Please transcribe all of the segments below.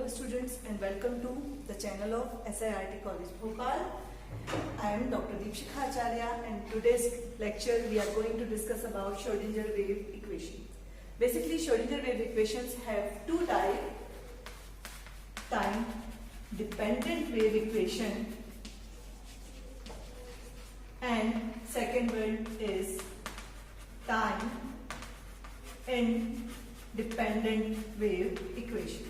Hello students and welcome to the channel of SIRT College Bhopal. I am Dr. Deepshikha Acharya and today's lecture we are going to discuss about Schrodinger wave equation. Basically Schrodinger wave equations have two types, time dependent wave equation and second one is time independent wave equation.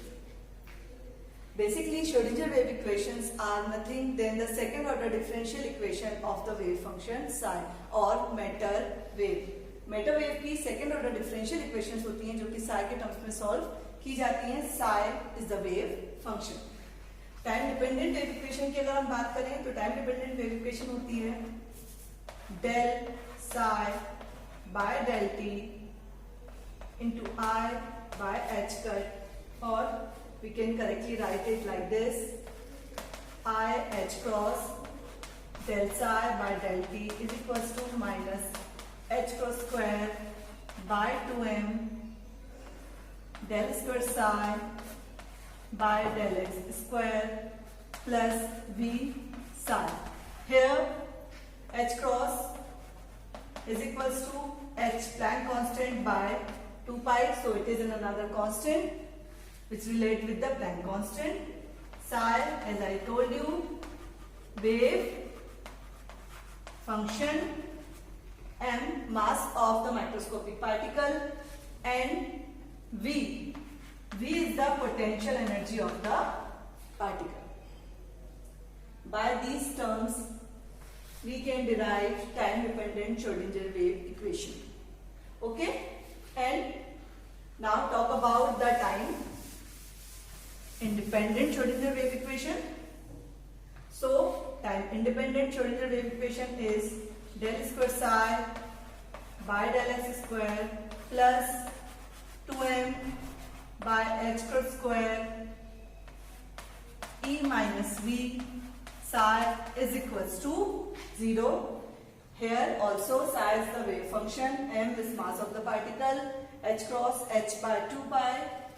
Basically Schrodinger wave equations are nothing than the second order differential equation of the wave function psi और matter wave. Matter wave की second order differential equations होती हैं जो कि psi के terms में solve की जाती हैं. Psi is the wave function. Time dependent wave equation की अगर हम बात करें तो टाइम डिपेंडेंट वेव इक्वेशन होती है del psi by del t into i by h cut और we can correctly write it like this I h cross del psi by del t is equals to minus h cross square by 2m del square psi by del x square plus v psi. Here h cross is equals to h Planck constant by 2 pi, so it is in another constant which relate with the Planck constant. Psi, as I told you, wave function m mass of the microscopic particle and v is the potential energy of the particle. By these terms we can derive time dependent Schrodinger wave equation. Okay, and now talk about the time independent Schrodinger wave equation. So time independent Schrodinger wave equation is del square psi by del x square plus 2m by h cross square e minus v psi is equals to 0. Here also psi is the wave function, m is mass of the particle, h cross h by 2 pi,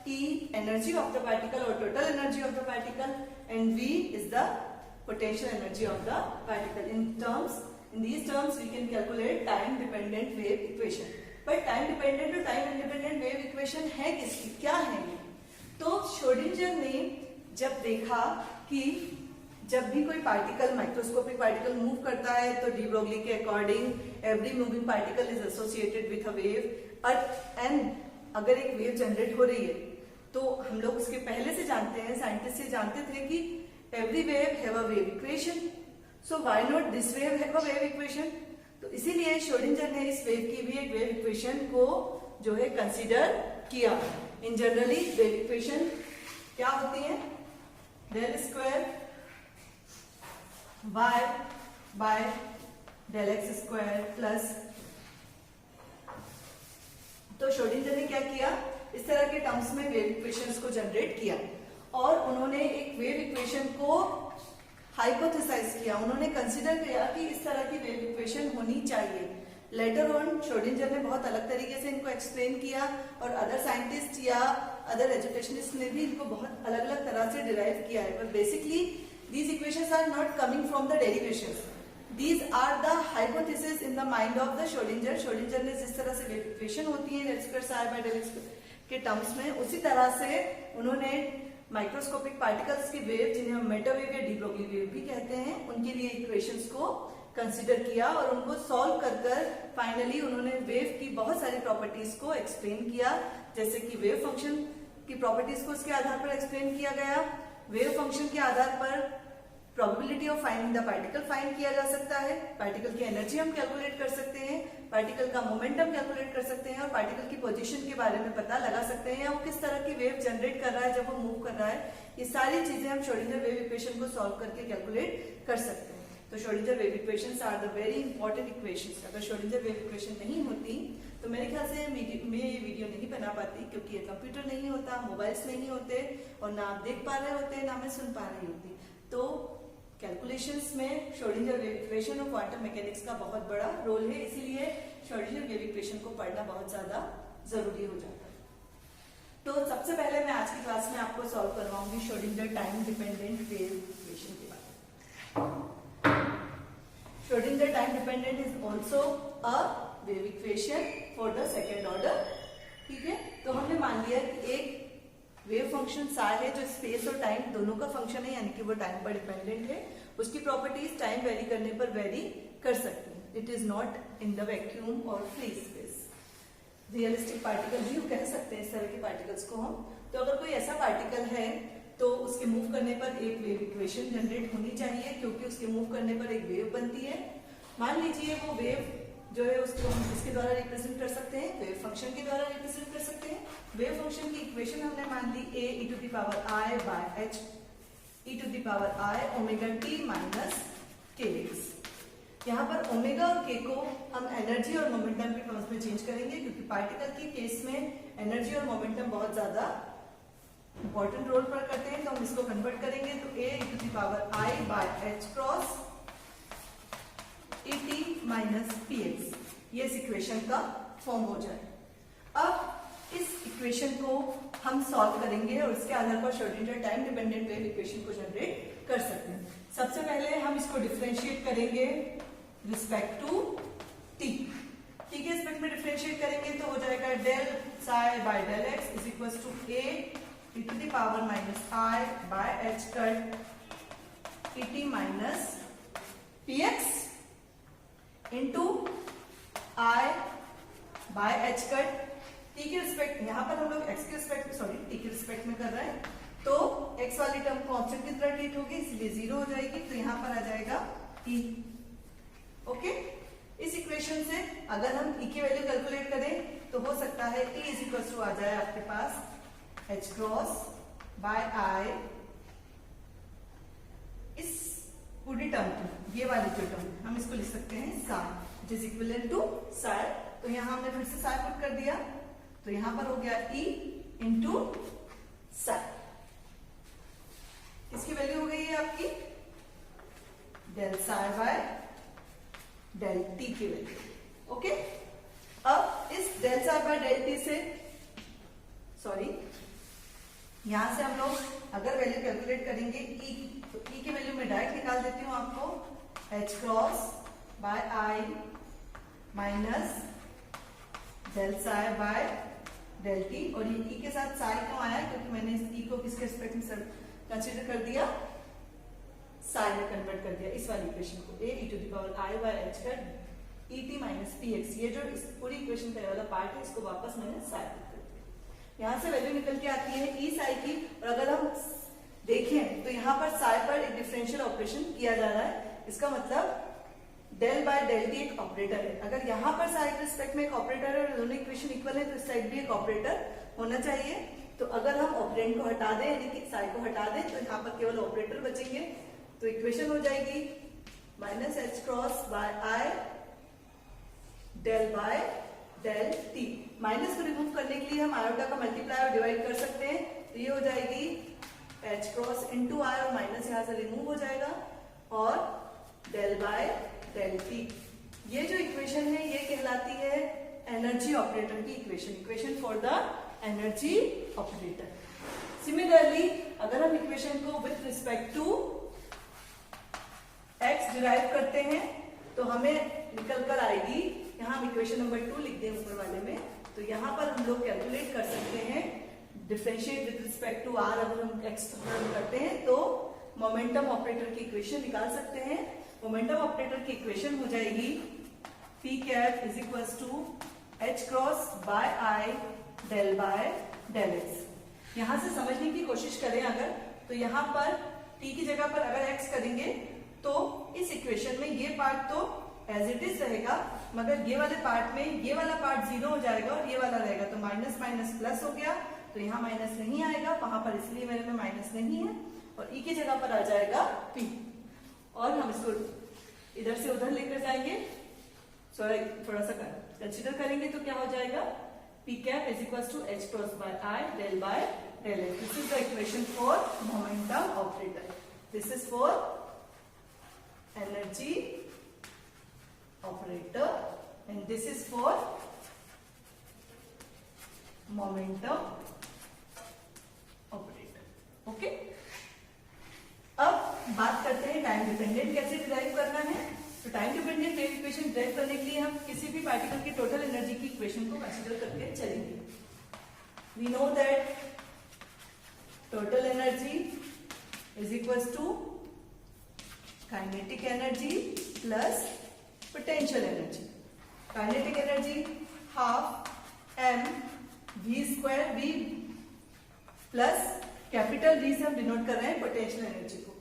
E energy of the particle or total energy of the particle, and V is the potential energy of the particle. In these terms we can calculate time dependent wave equation. But time dependent और time independent wave equation है किसकी, क्या है ये? तो Schrodinger ने जब देखा कि जब भी कोई पार्टिकल माइक्रोस्कोपिक पार्टिकल मूव करता है तो डी ब्रोगली के according every moving particle is associated with a wave and अगर एक वेव जनरेट हो रही है तो हम लोग उसके पहले से जानते हैं, साइंटिस्ट से जानते थे कि every wave have a wave equation, so why not this wave have a wave equation. तो इसीलिए श्रोडिंजर ने इस वेव की भी एक वेव इक्वेशन को जो है कंसीडर किया. इन जनरली वेव इक्वेशन क्या होती है, del square y by del x square plus. तो श्रोडिंजर ने क्या किया, इस तरह के टर्म्स में वेव इक्वेशंस को जनरेट किया और उन्होंने एक वेव इक्वेशन को हाइपोथेसाइज किया. उन्होंने कंसीडर किया कि इस तरह की वेव इक्वेशन होनी चाहिए. लेटर ऑन श्रोडिंजर ने बहुत अलग तरीके से इनको एक्सप्लेन किया और अदर साइंटिस्ट या अदर एजुकेशनिस्ट ने भी इनको बहुत अलग अलग तरह से डिराइव किया है. But basically these equations are not coming from the derivations. These are the hypothesis in the mind of the Schrodinger. Schrodinger ने जिस तरह से वेव इक्वेशन होती है del square psi by del x के टर्म्स में, उसी तरह से उन्होंने माइक्रोस्कोपिक पार्टिकल्स की वेव, जिन्हें हम मेटर वेव या डी ब्रोगली वेव भी कहते हैं, उनके लिए इक्वेशंस को कंसीडर किया और उनको सॉल्व कर फाइनली उन्होंने वेव की बहुत सारी प्रॉपर्टीज को एक्सप्लेन किया. जैसे कि वेव फंक्शन की प्रॉपर्टीज को उसके आधार पर एक्सप्लेन किया गया. वेव फंक्शन के आधार पर probability of finding the particle find किया जा सकता है, पार्टिकल की एनर्जी हम कैलकुलेट कर सकते हैं, पार्टिकल का मोमेंटम कैलकुलेट कर सकते हैं और पार्टिकल की पोजीशन के बारे में पता लगा सकते हैं या वो किस तरह की वेव जनरेट कर रहा है जब वो मूव कर रहा है. ये सारी चीजें हम श्रोडिंगर वेव इक्वेशन को सॉल्व करके कैलकुलेट कर सकते हैं. तो Schrodinger wave equations are the very important equations. अगर श्रोडिंगर वेव इक्वेशन नहीं होती तो मेरे ख्याल से मैं ये वीडियो नहीं बना पाती, क्योंकि ये कंप्यूटर नहीं होता, मोबाइल्स नहीं होते और ना आप देख पा रहे होते, ना मैं सुन पा रही होती. तो कैलकुलेशंस में श्रोडिंगर वेव इक्वेशन और क्वांटम मैकेनिक्स का बहुत बड़ा रोल है, इसीलिए श्रोडिंगर वेव इक्वेशन को पढ़ना बहुत ज्यादा जरूरी हो जाता है. तो सबसे पहले मैं आज की क्लास में आपको सॉल्व करवाऊंगी Schrodinger time dependent wave equation के बारे में। Schrodinger time dependent is also a wave equation for the second order. ठीक है, तो हमने मान लिया कि एक वेव फंक्शन सार है जो स्पेस और टाइम दोनों का फंक्शन है, यानी कि वो टाइम पर डिपेंडेंट है। उसकी प्रॉपर्टीज टाइम वेरी करने पर वेरी कर सकती है। It is not in the vacuum और फ्री स्पेस। रियलिस्टिक पार्टिकल भी कह सकते हैं इस तरह के पार्टिकल्स को हम। तो अगर कोई ऐसा पार्टिकल है तो उसके मूव करने पर एक वेव इक्वेशन जनरेट होनी चाहिए, क्योंकि उसके मूव करने पर एक वेव बनती है। मान लीजिए वो वेव जो है उसको हम किसके द्वारा रिप्रेजेंट कर सकते हैं, वेव फंक्शन के द्वारा रिप्रेजेंट कर सकते हैं। वेव फंक्शन की इक्वेशन हमने मान ली a e to the power i by h e to the power i omega t minus kx। यहाँ पर ओमेगा और के को हम एनर्जी और मोमेंटम के टर्म्स में चेंज करेंगे, क्योंकि पार्टिकल की केस में एनर्जी और मोमेंटम बहुत ज्यादा इंपॉर्टेंट रोल प्ले करते हैं। तो हम इसको कन्वर्ट करेंगे तो a e to the power i by h cross et minus px, ये इस इक्वेशन का फॉर्म हो जाए। अब इस इक्वेशन को हम सॉल्व करेंगे और इसके आधार पर Schrodinger time dependent wave equation को जनरेट कर सकते हैं। सबसे पहले हम इसको डिफरेंशिएट करेंगे रिस्पेक्ट टू t। t के रिस्पेक्ट में डिफरेंशिएट करेंगे तो हो जाएगा del psi by del x is equal to a e to the power minus i by h cut et minus px into i by h cut। t के respect, यहाँ पर हम लोग x के रिस्पेक्ट t के respect में कर रहे हैं, तो x वाली टर्म कांस्टेंट की तरह ट्रीट होगी, इसलिए 0 हो जाएगी। तो यहाँ पर आ जाएगा e। ओके, इस इक्वेशन से अगर हम e की वैल्यू कैलकुलेट करें तो हो सकता है e इज इक्वल टू आ जाए आपके पास h क्रॉस बाय i, इस पूरी टर्म की ये वाली जो टर्म हम इसको लिख सकते हैं psi, it is equivalent to psi. तो यहाँ हमने फिर से साई पुट कर दिया, तो यहाँ पर हो गया e इंटू साई। इसकी वैल्यू हो गई है आपकी del psi by del t की वैल्यू। ओके, अब इस del psi by del t से यहां से हम लोग अगर वैल्यू कैलकुलेट करेंगे e, तो e की वैल्यू मैं डायरेक्ट निकाल देती हूँ आपको, h cross by i minus del psi by del t. और ये e के साथ साई क्यों आया, क्योंकि मैंने इस e को किसके रिस्पेक्ट में कंसीडर कर दिया, साई में कन्वर्ट कर दिया इस वाली इक्वेशन को, a e to the power i by h का et minus px। ये जो इस पूरी इक्वेशन का वाला पार्ट है इसको वापस मैंने साई कर दिया। यहाँ से वैल्यू निकल के आती है e साई की। और अगर हम देखें तो यहाँ पर साई पर एक डिफरेंशियल ऑपरेशन किया जा रहा है, इसका मतलब डेल बाय डेल टी एक ऑपरेटर है। अगर यहाँ पर साई के रिस्पेक्ट में एक ऑपरेटर है और दोनों इक्वेशन इक्वल है तो इस साइड भी एक ऑपरेटर होना चाहिए। तो अगर हम ऑपरेंड को हटा दें, यानी कि साई को हटा दें, तो यहाँ पर केवल ऑपरेटर बचेंगे। तो इक्वेशन हो जाएगी minus h cross by i del by del t. Minus को रिमूव करने के लिए हम आयोटा का मल्टीप्लाई और डिवाइड कर सकते हैं, तो ये हो जाएगी एच क्रॉस इंटू आई, और माइनस यहाँ से रिमूव हो जाएगा, और डेल बाय डेल टी। ये जो इक्वेशन है ये कहलाती है एनर्जी ऑपरेटर की equation, equation for the energy operator. Similarly अगर हम इक्वेशन को with respect to x derive करते हैं तो हमें निकल कर आएगी, यहाँ हम इक्वेशन नंबर 2 लिख दें ऊपर वाले में, तो यहाँ पर हम लोग कैलकुलेट कर सकते हैं differentiate with respect to r। अगर हम x करते हैं तो मोमेंटम ऑपरेटर की इक्वेशन निकाल सकते हैं। मोमेंटम ऑपरेटर की इक्वेशन हो जाएगी p cap is equal to h cross by i del by del x। यहाँ से समझने की कोशिश करें अगर, तो यहाँ पर t की जगह पर अगर x करेंगे तो इस इक्वेशन में ये पार्ट तो एज इट इज रहेगा, मगर ये वाले पार्ट में ये वाला पार्ट 0 हो जाएगा और ये वाला रहेगा, तो माइनस माइनस प्लस हो गया। तो यहाँ माइनस नहीं आएगा वहां पर, इसलिए मेरे में माइनस नहीं है, और e की जगह पर आ जाएगा p। और हम इसको इधर से उधर लेकर जाएंगे, सॉरी थोड़ा सा कंसिडर करेंगे, तो क्या हो जाएगा p cap is equal to h cross by i del by del x। This is the equation for momentum operator, this is for energy operator and this is for momentum dependent कैसे derive करना है? तो time dependent wave equation derive करने के लिए हम किसी भी पार्टिकल की टोटल एनर्जी की इक्वेशन को कंसीडर करके चलेंगे. We know that total energy is equal to kinetic energy plus potential energy. Kinetic energy half m v square v plus capital v से हम डिनोट कर रहे हैं पोटेंशियल एनर्जी को.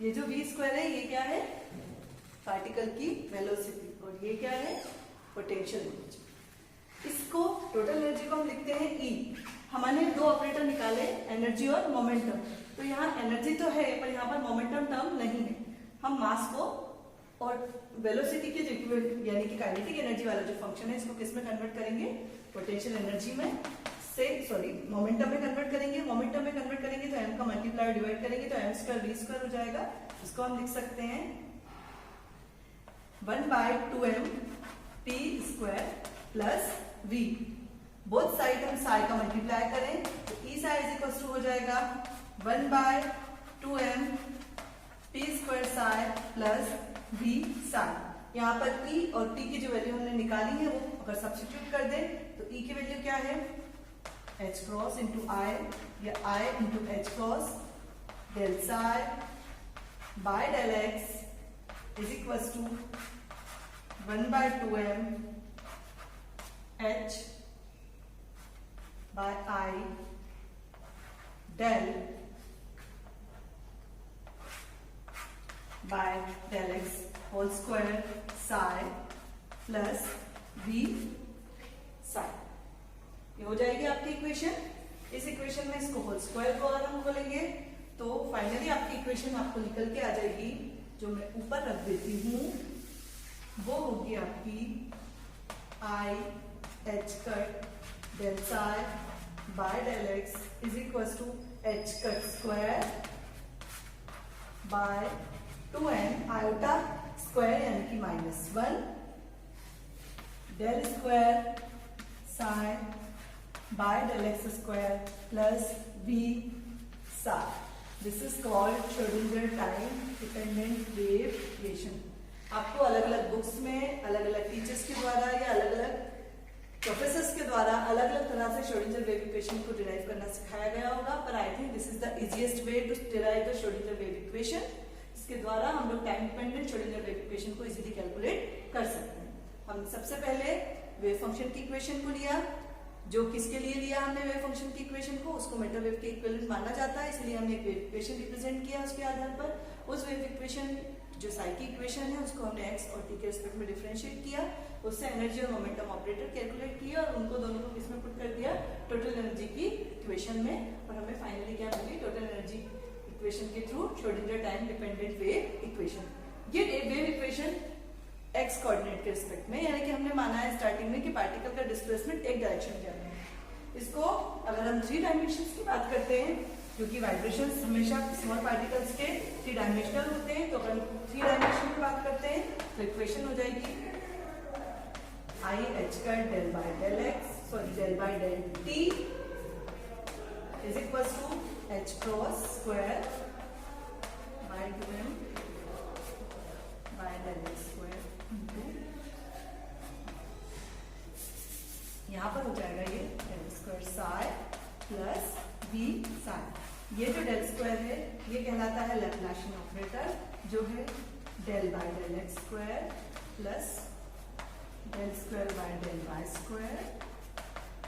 ये जो वी स्क्वायर है ये क्या है? पार्टिकल की वेलोसिटी, और ये क्या है? Potential energy. इसको टोटल एनर्जी को हम लिखते हैं ई. हमने दो ऑपरेटर निकाले, एनर्जी और मोमेंटम. तो यहाँ एनर्जी तो है पर यहाँ पर मोमेंटम टर्म नहीं है. हम मास को और वेलोसिटी के जो यानी कि काइनेटिक एनर्जी वाला जो फंक्शन है इसको किस में कन्वर्ट करेंगे? पोटेंशियल एनर्जी में से मोमेंटम में कन्वर्ट करेंगे. मोमेंटम में कन्वर्ट करेंगे तो एम का मल्टीप्लाई डिवाइड करेंगे तो एम स्क्वायर वी स्क्वायर हो जाएगा. इसको हम लिख सकते हैं 1/2m t square plus v. Both side हम साई का मल्टीप्लाई करें तो ई साई इज इक्वल टू हो जाएगा 1/2m t square Sai plus v Sai. यहाँ पर e और t की जो वैल्यू हमने निकाली है वो अगर सब्स्टिट्यूट कर दें तो e की वैल्यू क्या है? h क्रॉस इंटू i या i into h cross del psi by del x is equal to 1/2m h by I del by del x whole square psi plus v psi. ये हो जाएगी आपकी equation. इस equation में इसको whole square को अगर हम खोलेंगे तो फाइनली आपकी इक्वेशन आपको निकल के आ जाएगी, जो मैं ऊपर रख देती हूँ. वो होगी आपकी I h cut del psi by del x is equals to h cut square by 2n iota square यानी कि -1 del square psi by del x square plus v psi. This is called Schrödinger time dependent wave equation. आपको अलग अलग books में अलग अलग teachers के द्वारा या अलग अलग प्रोफेसर्स के द्वारा अलग अलग तरह से श्रोडिंगर वेव इक्वेशन को डिराइव करना सिखाया गया होगा, पर I think this is the easiest way to derive the Schrodinger wave equation. इसके द्वारा हम लोग time dependent Schrodinger wave equation को इजीली कैलकुलेट कर सकते हैं. हम सबसे पहले वेव फंक्शन की इक्वेशन को लिया. जो किसके लिए लिया हमने वेव फंक्शन की इक्वेशन को? उसको मेटर वेव के इक्विवेलेंट माना जाता है, इसलिए हमने एक वेव इक्वेशन रिप्रेजेंट किया. उसके आधार पर उस वेव इक्वेशन जो साई की इक्वेशन है उसको हमने x और t के रिस्पेक्ट में डिफरेंशिएट किया. उससे एनर्जी और मोमेंटम ऑपरेटर कैलकुलेट किया और उनको दोनों को किसमें पुट कर दिया? टोटल एनर्जी की इक्वेशन में. और हमें फाइनली क्या मिली? टोटल एनर्जी इक्वेशन के through Schrodinger time dependent wave equation. ये वेव इक्वेशन x कोऑर्डिनेट के रिस्पेक्ट में, यानी कि हमने माना है स्टार्टिंग में कि पार्टिकल का डिस्प्लेसमेंट एक डायरेक्शन में है. इसको अगर हम 3 डायमेंशंस की बात करते हैं, क्योंकि वाइब्रेशंस हमेशा स्मॉल पार्टिकल्स के 3 डायमेंशनल होते हैं, तो अगर 3 डायमेंशन की बात करते हैं तो इक्वेशन हो जाएगी I h cut del by del x del by del t is equals to h cross square by 2m by del x square into यहाँ पर हो जाएगा ये del square psi plus v psi. ये जो del square है ये कहलाता है लैप्लाशियन ऑपरेटर, जो है del by del x square plus del square by del y square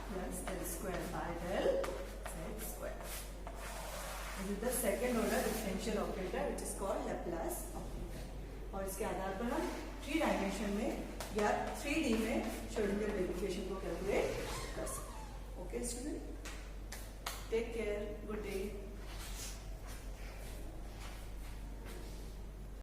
plus del square by del z square. This is the second order differential operator which is called Laplace operator. और इसके आधार पर हम 3 dimension में या 3D में Schrodinger wave equation को calculate कर सकते हैं. Okay student, take care, good day.